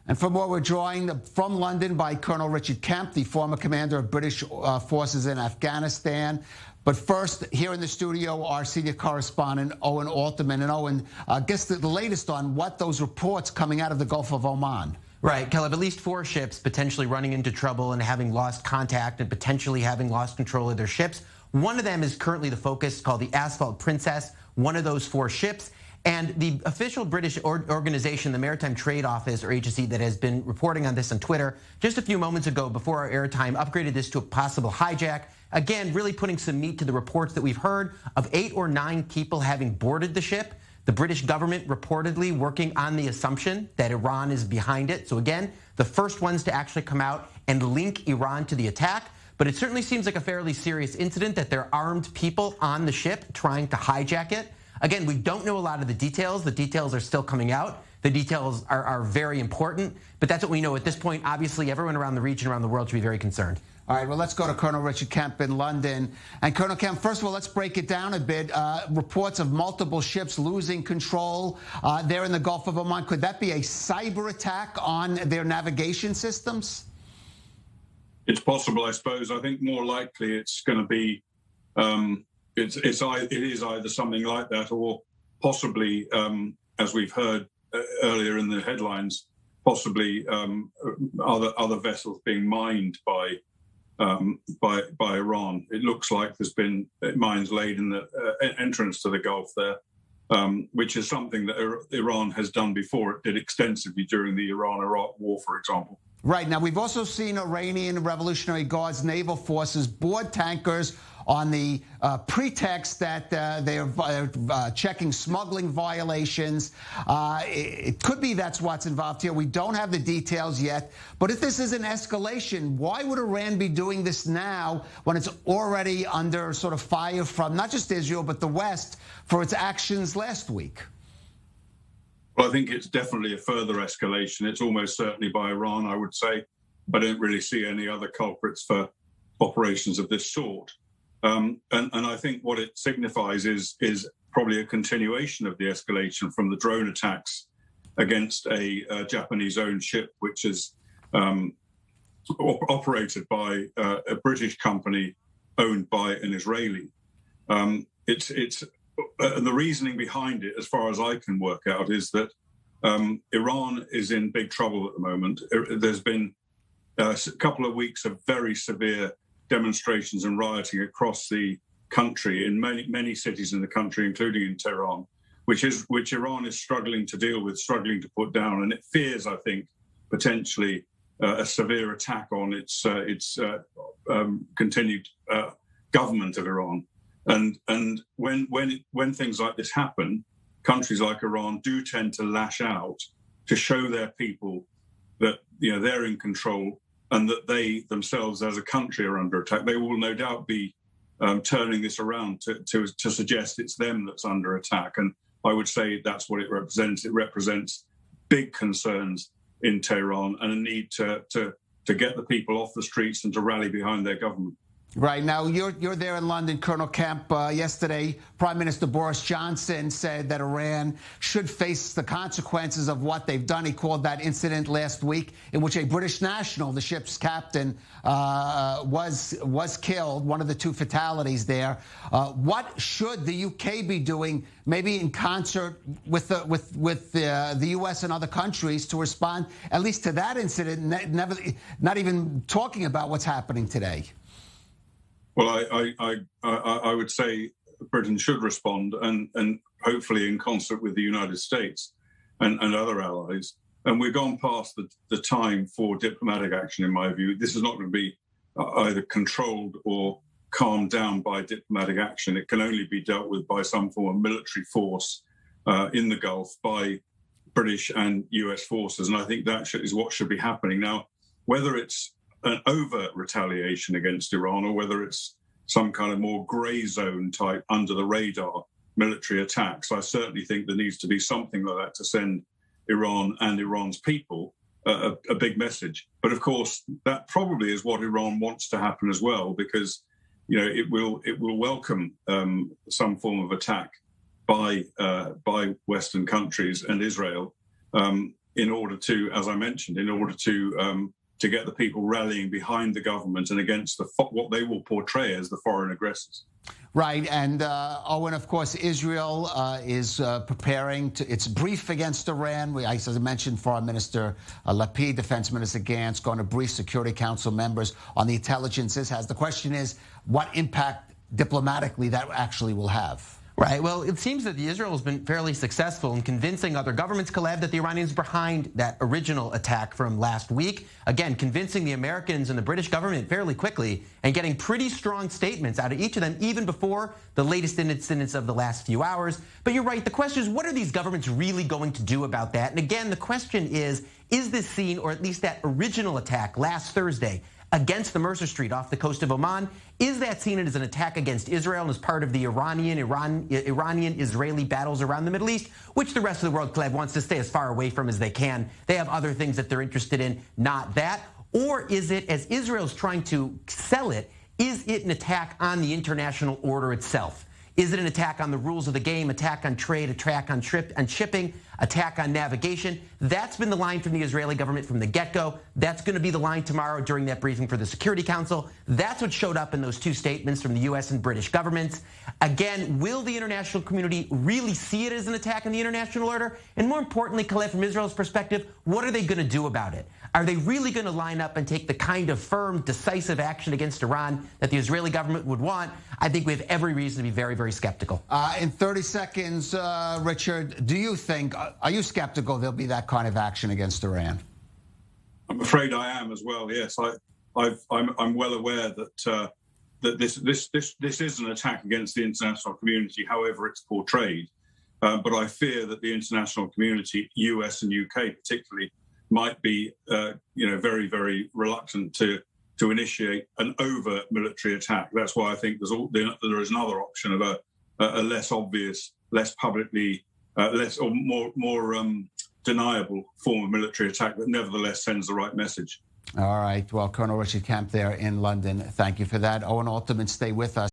And for more, we're joined from London by Colonel Richard Kemp, the former commander of British forces in Afghanistan. But first, here in the studio, our senior correspondent, Owen Alterman. And Owen, guess the latest on what those reports coming out of the Gulf of Oman. Right, Calev, at least 4 ships potentially running into trouble and having lost contact and potentially having lost control of their ships. One of them is currently the focus, called the Asphalt Princess, one of those 4 ships. And the official British organization, the Maritime Trade Office or agency that has been reporting on this on Twitter just a few moments ago before our airtime, upgraded this to a possible hijack. Again, really putting some meat to the reports that we've heard of 8 or 9 people having boarded the ship. The British government reportedly working on the assumption that Iran is behind it. So again, the first ones to actually come out and link Iran to the attack. But it certainly seems like a fairly serious incident that there are armed people on the ship trying to hijack it. Again, we don't know a lot of the details. The details are still coming out. The details are very important, but that's what we know at this point. Obviously, everyone around the region, around the world should be very concerned. All right, well, let's go to Colonel Richard Kemp in London. And Colonel Kemp, first of all, let's break it down a bit. Reports of multiple ships losing control there in the Gulf of Oman. Could that be a cyber attack on their navigation systems? It's possible, I suppose. I think more likely it's going to be it is either something like that or possibly, as we've heard earlier in the headlines, possibly other vessels being mined by Iran. It looks like there's been mines laid in the entrance to the Gulf there, which is something that Iran has done before. It did extensively during the Iran-Iraq War, for example. Right. Now, we've also seen Iranian Revolutionary Guards naval forces board tankers on the pretext that they're checking smuggling violations. It could be that's what's involved here. We don't have the details yet. But if this is an escalation, why would Iran be doing this now when it's already under sort of fire from not just Israel, but the West for its actions last week? Well, I think it's definitely a further escalation. It's almost certainly by Iran, I would say. I don't really see any other culprits for operations of this sort. And I think what it signifies is probably a continuation of the escalation from the drone attacks against a Japanese-owned ship, which is operated by a British company owned by an Israeli. The reasoning behind it, as far as I can work out, is that Iran is in big trouble at the moment. There's been a couple of weeks of very severe demonstrations and rioting across the country in many cities in the country, including in Tehran, which Iran is struggling to deal with, struggling to put down, and it fears, I think, potentially a severe attack on its continued government of Iran. And when things like this happen, countries like Iran do tend to lash out to show their people that they're in control and that they themselves as a country are under attack. They will no doubt be turning this around to suggest it's them that's under attack. And I would say that's what it represents. It represents big concerns in Tehran and a need to get the people off the streets and to rally behind their government. Right. Now, you're there in London, Colonel Kemp. Yesterday, Prime Minister Boris Johnson said that Iran should face the consequences of what they've done. He called that incident last week in which a British national, the ship's captain, was killed, one of the 2 fatalities there. What should the UK be doing, maybe in concert with the US and other countries, to respond at least to that incident, not even talking about what's happening today? Well, I would say Britain should respond and hopefully in concert with the United States and other allies. And we've gone past the time for diplomatic action, in my view. This is not going to be either controlled or calmed down by diplomatic action. It can only be dealt with by some form of military force in the Gulf by British and US forces. And I think that is what should be happening. Now, whether it's an overt retaliation against Iran or whether it's some kind of more grey zone type under the radar military attacks, I certainly think there needs to be something like that to send Iran and Iran's people a big message. But of course, that probably is what Iran wants to happen as well, because it will welcome some form of attack by Western countries and Israel. in order to, as I mentioned, in order to get the people rallying behind the government and against what they will portray as the foreign aggressors. Right, and Owen, of course, Israel is preparing its brief against Iran. As I mentioned, Foreign Minister Lapid, Defense Minister Gantz, going to brief Security Council members on the intelligence this has. The question is, what impact diplomatically that actually will have? Right. Well, it seems that Israel has been fairly successful in convincing other governments, Calev, that the Iranians are behind that original attack from last week. Again, convincing the Americans and the British government fairly quickly and getting pretty strong statements out of each of them, even before the latest incidents of the last few hours. But you're right. The question is, what are these governments really going to do about that? And again, the question is this seen, or at least that original attack last Thursday against the Mercer Street off the coast of Oman, is that seen as an attack against Israel and as part of the Iranian-Israeli battles around the Middle East, which the rest of the world, Calev, wants to stay as far away from as they can? They have other things that they're interested in, not that. Or is it, as Israel's trying to sell it, is it an attack on the international order itself? Is it an attack on the rules of the game, attack on trade, attack on shipping, attack on navigation? That's been the line from the Israeli government from the get-go. That's going to be the line tomorrow during that briefing for the Security Council. That's what showed up in those two statements from the U.S. and British governments. Again, will the international community really see it as an attack on the international order? And more importantly, Calev, from Israel's perspective, what are they going to do about it? Are they really going to line up and take the kind of firm, decisive action against Iran that the Israeli government would want? I think we have every reason to be very, very skeptical. In 30 seconds, Richard, do you think, are you skeptical there'll be that kind of action against Iran? I'm afraid I am as well. Yes, I'm well aware that that this is an attack against the international community, however it's portrayed. But I fear that the international community, US and UK particularly, might be very, very reluctant to initiate an overt military attack. That's why I think there is another option of a less obvious, less publicly, more deniable form of military attack that nevertheless sends the right message. All right. Well, Colonel Richard Camp there in London. Thank you for that. Owen Alterman, stay with us.